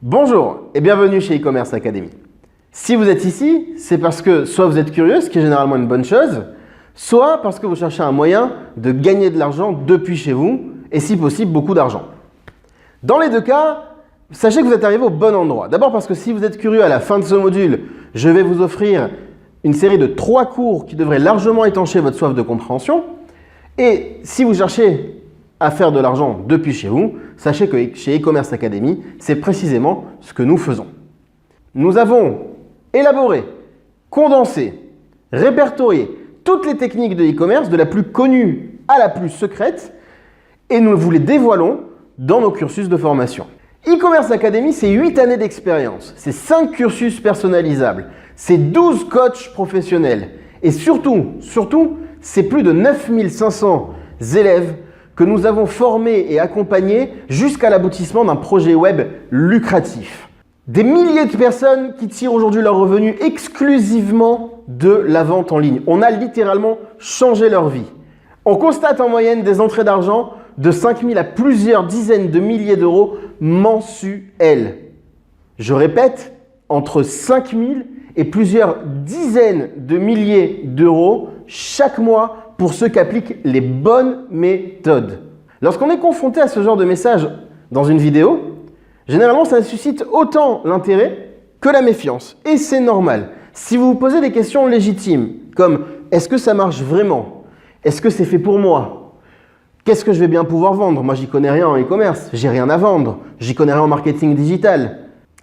Bonjour et bienvenue chez e-commerce Academy. Si vous êtes ici, c'est parce que soit vous êtes curieux, ce qui est généralement une bonne chose, soit parce que vous cherchez un moyen de gagner de l'argent depuis chez vous et si possible beaucoup d'argent. Dans les deux cas, sachez que vous êtes arrivé au bon endroit. D'abord parce que si vous êtes curieux, à la fin de ce module, je vais vous offrir une série de 3 cours qui devraient largement étancher votre soif de compréhension. Et si vous cherchez à faire de l'argent depuis chez vous, sachez que chez e-commerce Academy, c'est précisément ce que nous faisons. Nous avons élaboré, condensé, répertorié toutes les techniques de e-commerce, de la plus connue à la plus secrète, et nous vous les dévoilons dans nos cursus de formation. E-commerce Academy, c'est 8 années d'expérience, c'est 5 cursus personnalisables, c'est 12 coachs professionnels, et surtout, c'est plus de 9500 élèves que nous avons formés et accompagnés jusqu'à l'aboutissement d'un projet web lucratif. Des milliers de personnes qui tirent aujourd'hui leurs revenus exclusivement de la vente en ligne. On a littéralement changé leur vie. On constate en moyenne des entrées d'argent de 5 000 à plusieurs dizaines de milliers d'euros mensuels. Je répète, entre 5 000 et plusieurs dizaines de milliers d'euros chaque mois pour ceux qui appliquent les bonnes méthodes. Lorsqu'on est confronté à ce genre de message dans une vidéo, généralement ça suscite autant l'intérêt que la méfiance. Et c'est normal. Si vous vous posez des questions légitimes, comme est-ce que ça marche vraiment? Est-ce que c'est fait pour moi? Qu'est-ce que je vais bien pouvoir vendre? Moi, j'y connais rien en e-commerce, j'ai rien à vendre, j'y connais rien en marketing digital.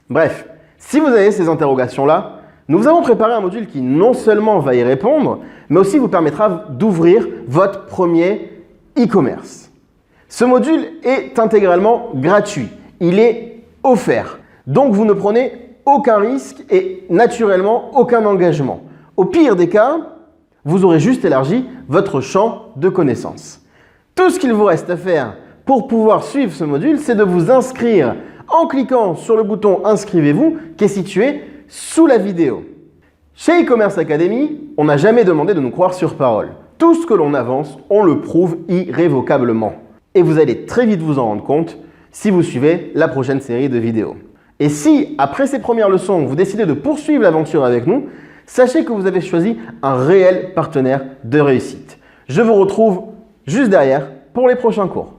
Bref, si vous avez ces interrogations-là, nous vous avons préparé un module qui non seulement va y répondre, mais aussi vous permettra d'ouvrir votre premier e-commerce. Ce module est intégralement gratuit. Il est offert. Donc, vous ne prenez aucun risque et naturellement aucun engagement. Au pire des cas, vous aurez juste élargi votre champ de connaissances. Tout ce qu'il vous reste à faire pour pouvoir suivre ce module, c'est de vous inscrire en cliquant sur le bouton « Inscrivez-vous » qui est situé sous la vidéo. Chez e-commerce Academy, on n'a jamais demandé de nous croire sur parole. Tout ce que l'on avance, on le prouve irrévocablement. Et vous allez très vite vous en rendre compte si vous suivez la prochaine série de vidéos. Et si, après ces premières leçons, vous décidez de poursuivre l'aventure avec nous, sachez que vous avez choisi un réel partenaire de réussite. Je vous retrouve juste derrière pour les prochains cours.